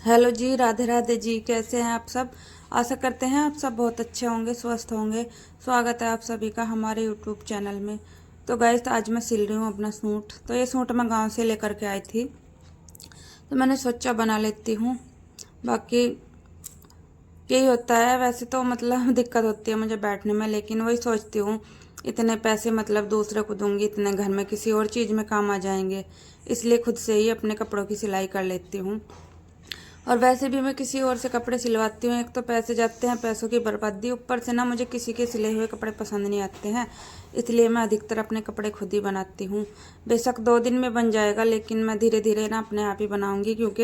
Hello जी, राधे राधे जी। कैसे हैं आप सब? आशा करते हैं आप सब बहुत अच्छे होंगे, स्वस्थ होंगे। स्वागत है आप सभी का हमारे यूट्यूब चैनल में। तो गाइस, तो आज मैं सिल रही हूँ अपना सूट। तो ये सूट मैं गांव से लेकर के आई थी, तो मैंने सोचा बना लेती हूँ। बाकी यही होता है, वैसे तो मतलब दिक्कत होती है मुझे बैठने में, लेकिन वही सोचती हूँ इतने पैसे मतलब दूसरे को दूंगी, इतने घर में किसी और चीज़ में काम आ जाएंगे, इसलिए खुद से ही अपने कपड़ों की सिलाई कर लेती हूँ। और वैसे भी मैं किसी और से कपड़े सिलवाती हूँ, एक तो पैसे जाते हैं, पैसों की बर्बादी, ऊपर से ना मुझे किसी के सिले हुए कपड़े पसंद नहीं आते हैं। इसलिए मैं अधिकतर अपने कपड़े खुद ही बनाती हूँ। बेशक 2 दिन में बन जाएगा, लेकिन मैं धीरे धीरे ना अपने आप ही बनाऊँगी, क्योंकि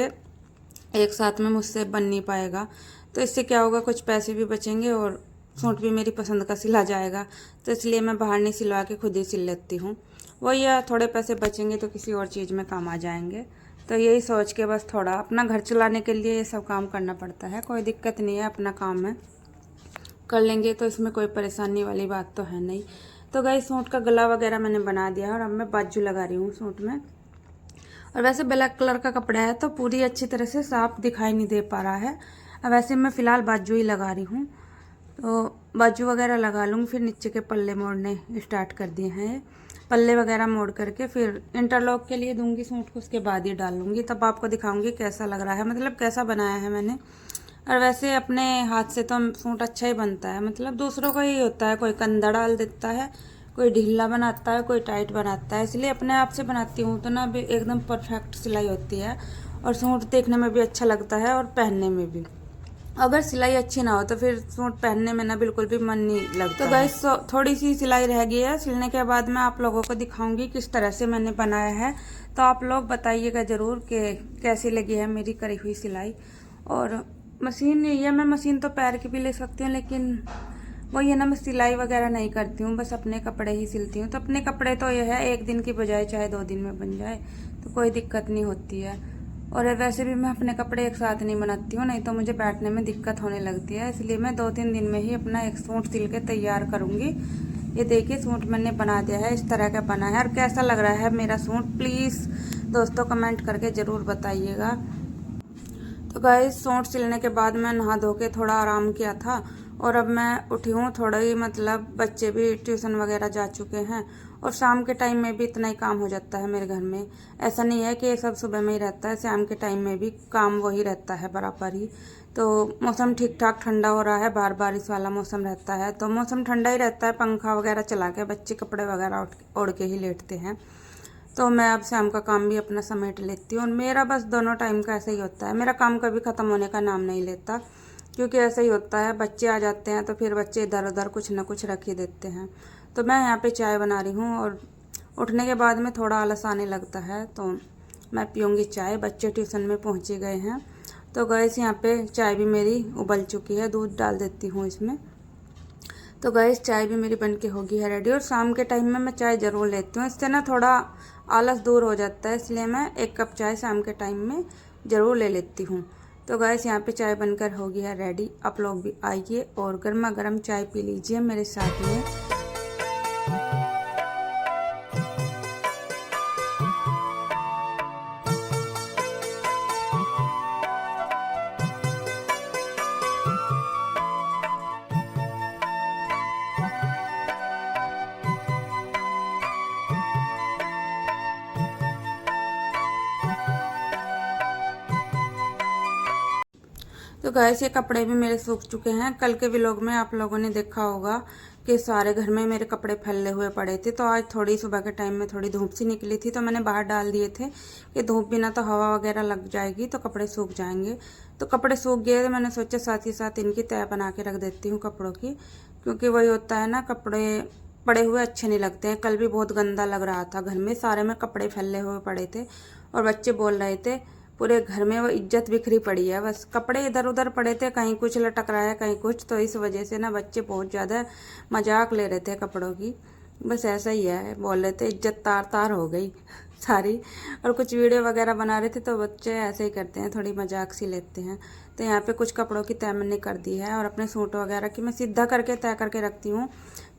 एक साथ में मुझसे बन नहीं पाएगा। तो इससे क्या होगा, कुछ पैसे भी बचेंगे और सूट भी मेरी पसंद का सिला जाएगा। तो इसलिए मैं बाहर नहीं सिलवा के खुद ही सिल लेती हूँ। वही, या थोड़े पैसे बचेंगे तो किसी और चीज़ में काम आ जाएंगे। तो यही सोच के बस थोड़ा अपना घर चलाने के लिए ये सब काम करना पड़ता है। कोई दिक्कत नहीं है, अपना काम है, कर लेंगे, तो इसमें कोई परेशानी वाली बात तो है नहीं। तो गाइस, सूट का गला वगैरह मैंने बना दिया है और अब मैं बाजू लगा रही हूँ सूट में। और वैसे ब्लैक कलर का कपड़ा है तो पूरी अच्छी तरह से साफ दिखाई नहीं दे पा रहा है। अब वैसे मैं फ़िलहाल बाजू ही लगा रही हूँ, तो बाजू वगैरह लगा लूँगी, फिर नीचे के पल्ले मोड़ने स्टार्ट कर दिए हैं। पल्ले वगैरह मोड़ करके फिर इंटरलॉक के लिए दूंगी सूट को, उसके बाद ही डाल लूँगी, तब आपको दिखाऊंगी कैसा लग रहा है, मतलब कैसा बनाया है मैंने। और वैसे अपने हाथ से तो सूट अच्छा ही बनता है, मतलब दूसरों का ही होता है, कोई कंधा डाल देता है, कोई ढीला बनाता है, कोई टाइट बनाता है। इसलिए अपने आप से बनाती हूँ तो ना भी एकदम परफेक्ट सिलाई होती है, और सूट देखने में भी अच्छा लगता है और पहनने में भी। अगर सिलाई अच्छी ना हो तो फिर सूट पहनने में ना बिल्कुल भी मन नहीं लगता। तो गाइस, थोड़ी सी सिलाई रह गई है, सिलने के बाद मैं आप लोगों को दिखाऊंगी किस तरह से मैंने बनाया है। तो आप लोग बताइएगा ज़रूर कि कैसी लगी है मेरी करी हुई सिलाई। और मशीन ये, मैं मशीन तो पैर की भी ले सकती हूँ, लेकिन वही है ना, मैं सिलाई वगैरह नहीं करती हूँ, बस अपने कपड़े ही सिलती हूँ। तो अपने कपड़े तो यह है, एक दिन की बजाय चाहे 2 दिन में बन जाए तो कोई दिक्कत नहीं होती है। और वैसे भी मैं अपने कपड़े एक साथ नहीं बनाती हूँ, नहीं तो मुझे बैठने में दिक्कत होने लगती है। इसलिए मैं 2-3 दिन में ही अपना एक सूट सिल के तैयार करूँगी। ये देखिए, सूट मैंने बना दिया है, इस तरह का बना है। और कैसा लग रहा है मेरा सूट, प्लीज़ दोस्तों कमेंट करके ज़रूर बताइएगा। तो गाइस, सूट सिलने के बाद मैं नहा धो के थोड़ा आराम किया था, और अब मैं उठी हूँ थोड़ा ही, मतलब बच्चे भी ट्यूशन वगैरह जा चुके हैं, और शाम के टाइम में भी इतना ही काम हो जाता है मेरे घर में। ऐसा नहीं है कि ये सब सुबह में ही रहता है, शाम के टाइम में भी काम वही रहता है बराबर ही। तो मौसम ठीक ठाक ठंडा हो रहा है, बार बारिश वाला मौसम रहता है, तो मौसम ठंडा ही रहता है, पंखा वगैरह चला के बच्चे कपड़े वगैरह ओढ़ के ही लेटते हैं। तो मैं अब शाम का काम भी अपना समेट लेती हूँ। और मेरा बस दोनों टाइम का ऐसा ही होता है, मेरा काम कभी ख़त्म होने का नाम नहीं लेता, क्योंकि ऐसा ही होता है, बच्चे आ जाते हैं तो फिर बच्चे इधर उधर कुछ ना कुछ रख ही देते हैं। तो मैं यहाँ पे चाय बना रही हूँ, और उठने के बाद में थोड़ा आलस आने लगता है, तो मैं पीऊँगी चाय। बच्चे ट्यूशन में पहुँचे गए हैं। तो गैस, यहाँ पे चाय भी मेरी उबल चुकी है, दूध डाल देती हूँ इसमें। तो गैस, चाय भी मेरी बनके होगी है रेडी। और शाम के टाइम में मैं चाय ज़रूर लेती हूँ, इससे ना थोड़ा आलस दूर हो जाता है, इसलिए मैं 1 कप चाय शाम के टाइम में ज़रूर ले लेती हूँ। तो गैस, यहाँ पे चाय बनकर होगी है रेडी। आप लोग भी आइए और गर्मा गर्म चाय पी लीजिए मेरे साथ में। तो गैस, ये कपड़े भी मेरे सूख चुके हैं। कल के व्लॉग में आप लोगों ने देखा होगा कि सारे घर में मेरे कपड़े फैले हुए पड़े थे, तो आज थोड़ी सुबह के टाइम में थोड़ी धूप सी निकली थी, तो मैंने बाहर डाल दिए थे कि धूप भी ना तो हवा वगैरह लग जाएगी तो कपड़े सूख जाएंगे। तो कपड़े सूख गए तो मैंने सोचा साथ ही साथ इनकी तह बना के रख देती हूँ कपड़ों की, क्योंकि वही होता है ना, कपड़े पड़े हुए अच्छे नहीं लगते हैं। कल भी बहुत गंदा लग रहा था, घर में सारे में कपड़े फैले हुए पड़े थे, और बच्चे बोल रहे थे पूरे घर में वो इज्जत बिखरी पड़ी है, बस कपड़े इधर उधर पड़े थे, कहीं कुछ लटक रहा है कहीं कुछ। तो इस वजह से ना बच्चे बहुत ज़्यादा मजाक ले रहे थे कपड़ों की। बस ऐसा ही है, बोल रहे थे इज्जत तार तार हो गई सारी। और कुछ वीडियो वगैरह बना रहे थे तो बच्चे ऐसे ही करते हैं, थोड़ी मजाक सी लेते हैं। तो यहाँ पे कुछ कपड़ों की तय मैंने कर दी है, और अपने सूट वगैरह की मैं सीधा करके तय करके रखती हूँ,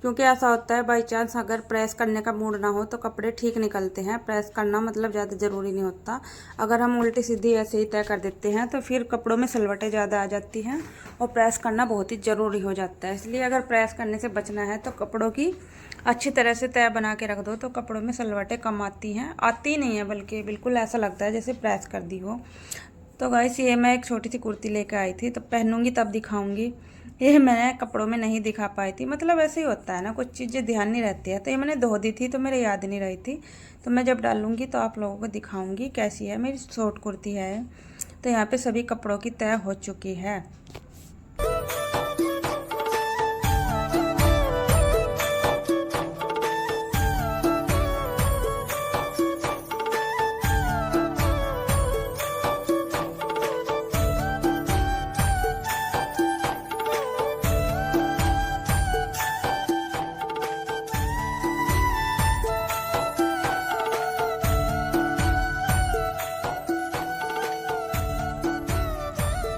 क्योंकि ऐसा होता है बाई चांस अगर प्रेस करने का मूड ना हो तो कपड़े ठीक निकलते हैं। प्रेस करना मतलब ज़्यादा ज़रूरी नहीं होता। अगर हम उल्टी सीधी ऐसे ही तय कर देते हैं तो फिर कपड़ों में सिलवटें ज़्यादा आ जाती हैं और प्रेस करना बहुत ही ज़रूरी हो जाता है। इसलिए अगर प्रेस करने से बचना है तो कपड़ों की अच्छी तरह से तय बना के रख दो, तो कपड़ों में सिलवटें कम आती हैं, आती नहीं है बल्कि बिल्कुल ऐसा लगता है जैसे प्रेस कर दी हो। तो गाइस ये मैं एक छोटी सी कुर्ती लेकर आई थी, तो पहनूंगी तब दिखाऊंगी। ये मैंने कपड़ों में नहीं दिखा पाई थी, मतलब ऐसे ही होता है ना, कुछ चीज़ें ध्यान नहीं रहती है। तो ये मैंने धो दी थी तो मेरे याद नहीं रही थी, तो मैं जब डालूंगी तो आप लोगों को दिखाऊंगी कैसी है। मेरी शॉर्ट कुर्ती है। तो यहाँ पे सभी कपड़ों की तय हो चुकी है।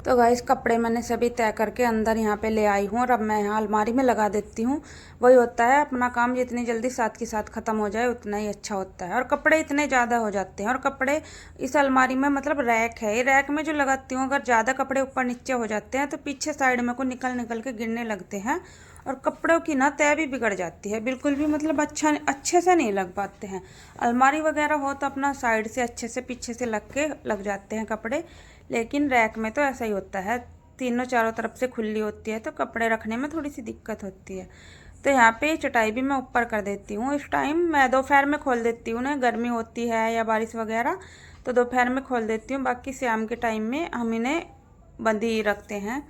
तो गाइस कपड़े मैंने सभी तय करके अंदर यहाँ पे ले आई हूँ और अब मैं यहाँ अलमारी में लगा देती हूँ। वही होता है, अपना काम जितनी जल्दी साथ के साथ ख़त्म हो जाए उतना ही अच्छा होता है। और कपड़े इतने ज़्यादा हो जाते हैं, और कपड़े इस अलमारी में मतलब रैक है, ये रैक में जो लगाती हूँ अगर ज़्यादा कपड़े ऊपर नीचे हो जाते हैं तो पीछे साइड में को निकल निकल के गिरने लगते हैं और कपड़ों की ना तय भी बिगड़ जाती है, बिल्कुल भी मतलब अच्छे से नहीं लग पाते हैं। अलमारी वगैरह हो तो अपना साइड से अच्छे से पीछे से लग जाते हैं कपड़े, लेकिन रैक में तो ऐसा ही होता है, तीनों चारों तरफ से खुली होती है तो कपड़े रखने में थोड़ी सी दिक्कत होती है। तो यहाँ पे चटाई भी मैं ऊपर कर देती हूँ। इस टाइम मैं दोपहर में खोल देती हूँ ना, गर्मी होती है या बारिश वगैरह तो दोपहर में खोल देती हूँ, बाकी शाम के टाइम में हम इन्हें बंद ही रखते हैं।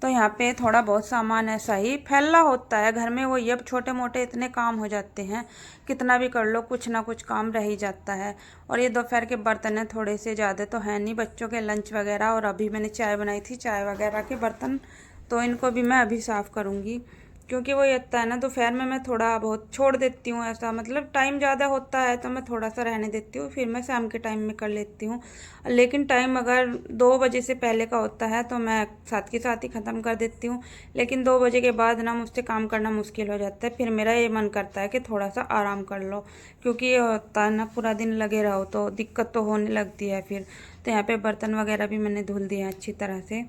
तो यहाँ पे थोड़ा बहुत सामान ऐसा ही फैला होता है घर में, वो ये छोटे मोटे इतने काम हो जाते हैं, कितना भी कर लो कुछ ना कुछ काम रह ही जाता है। और ये दोपहर के बर्तन है, थोड़े से ज़्यादा तो है नहीं, बच्चों के लंच वगैरह और अभी मैंने चाय बनाई थी, चाय वगैरह के बर्तन, तो इनको भी मैं अभी साफ़ करूँगी। क्योंकि वो ये होता है ना, दोपहर में मैं थोड़ा बहुत छोड़ देती हूँ, ऐसा मतलब टाइम ज़्यादा होता है तो मैं थोड़ा सा रहने देती हूँ, फिर मैं शाम के टाइम में कर लेती हूँ। लेकिन टाइम अगर 2 बजे से पहले का होता है तो मैं साथ के साथ ही ख़त्म कर देती हूँ, लेकिन 2 बजे के बाद ना मुझसे काम करना मुश्किल हो जाता है, फिर मेरा ये मन करता है कि थोड़ा सा आराम कर लो, क्योंकि ये होता है ना पूरा दिन लगे रहो तो दिक्कत तो होने लगती है फिर। तो यहाँ पे बर्तन वगैरह भी मैंने धुल दिए हैं अच्छी तरह से,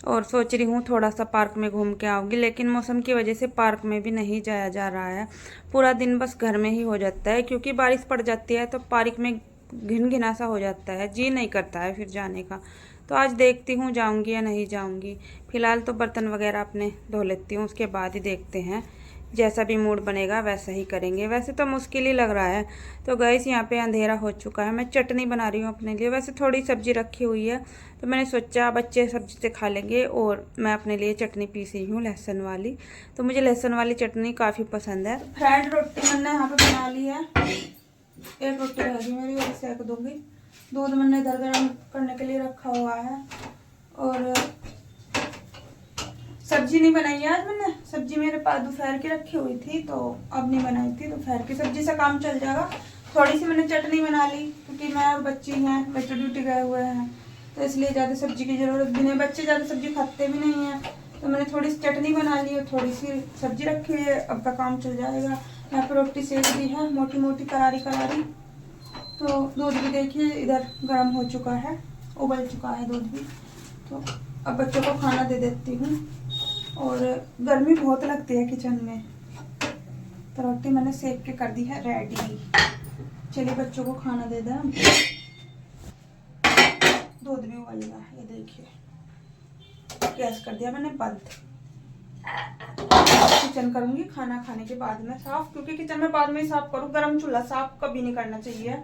और सोच रही हूँ थोड़ा सा पार्क में घूम के आऊँगी, लेकिन मौसम की वजह से पार्क में भी नहीं जाया जा रहा है। पूरा दिन बस घर में ही हो जाता है, क्योंकि बारिश पड़ जाती है तो पार्क में घिन घिना सा हो जाता है, जी नहीं करता है फिर जाने का। तो आज देखती हूँ जाऊँगी या नहीं जाऊँगी। फ़िलहाल तो बर्तन वगैरह अपने धो लेती हूँ, उसके बाद ही देखते हैं, जैसा भी मूड बनेगा वैसा ही करेंगे। वैसे तो मुश्किल ही लग रहा है। तो गाइस यहाँ पे अंधेरा हो चुका है, मैं चटनी बना रही हूँ अपने लिए। वैसे थोड़ी सब्जी रखी हुई है तो मैंने सोचा बच्चे सब्जी से खा लेंगे, और मैं अपने लिए चटनी पीसी हूँ लहसुन वाली। तो मुझे लहसुन वाली चटनी काफ़ी पसंद है। फ्राइड रोटी मैंने यहाँ पर बना ली है, एक रोटी रहेगी मेरी, वही सेक दूँगी। दूध मैंने इधर गर्म करने के लिए रखा हुआ है, और सब्जी नहीं बनाई है आज मैंने। सब्जी मेरे पास दोपहर की रखी हुई थी तो अब नहीं बनाई थी, दोपहर की सब्जी से काम चल जाएगा। थोड़ी सी मैंने चटनी बना ली, क्योंकि मैं और बच्ची हैं, बच्चे ड्यूटी गए हुए हैं, तो इसलिए ज़्यादा सब्जी की ज़रूरत भी नहीं, बच्चे ज़्यादा सब्जी खाते भी नहीं हैं, तो मैंने थोड़ी सी चटनी बना ली और थोड़ी सी सब्जी रखी हुई है, अब का काम चल जाएगा। यहाँ पर रोटी सेक दी है मोटी मोटी करारी करारी। तो दूध भी देखिए इधर गर्म हो चुका है, उबल चुका है दूध भी। तो अब बच्चों को खाना दे देती हूँ, और गर्मी बहुत लगती है किचन में। तो रोटी मैंने सेक के कर दी है रेडी। चलिए बच्चों को खाना दे दें। दूध भी उबल गया, ये देखिए, गैस कर दिया मैंने बंद। किचन करूंगी खाना खाने के बाद में साफ, क्योंकि किचन में बाद में ही साफ करूँ। गरम चूल्हा साफ कभी नहीं करना चाहिए,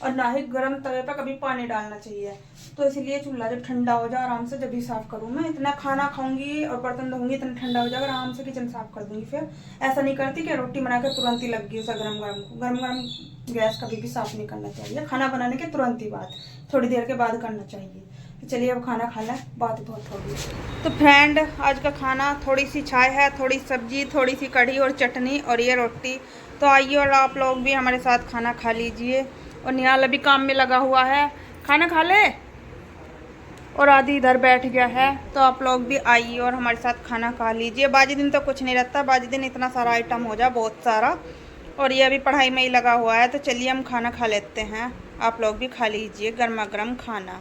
और ना ही गरम तवे पर कभी पानी डालना चाहिए। तो इसलिए चूल्हा जब ठंडा हो जाए आराम से जब भी साफ करूँ। मैं इतना खाना खाऊंगी और बर्तन धोऊंगी, इतना ठंडा हो जाएगा आराम से किचन साफ कर दूंगी। फिर ऐसा नहीं करती कि रोटी बनाकर तुरंत ही लग गई उसे गरम गरम गैस कभी भी साफ नहीं करना चाहिए। खाना बनाने के तुरंत ही बाद, थोड़ी देर के बाद करना चाहिए। तो चलिए अब खाना खा लें, बात बहुत होगी। तो फ्रेंड आज का खाना थोड़ी सी चाय है, थोड़ी सब्जी, थोड़ी सी कढ़ी और चटनी, और ये रोटी। तो आइए और आप लोग भी हमारे साथ खाना खा लीजिए। और निहाल अभी काम में लगा हुआ है, खाना खा ले। और आदि इधर बैठ गया है। तो आप लोग भी आइए और हमारे साथ खाना खा लीजिए। बाजी दिन तो कुछ नहीं रहता, बाजी दिन इतना सारा आइटम हो जाए, बहुत सारा। और ये अभी पढ़ाई में ही लगा हुआ है। तो चलिए हम खाना खा लेते हैं, आप लोग भी खा लीजिए गर्मा गर्म खाना।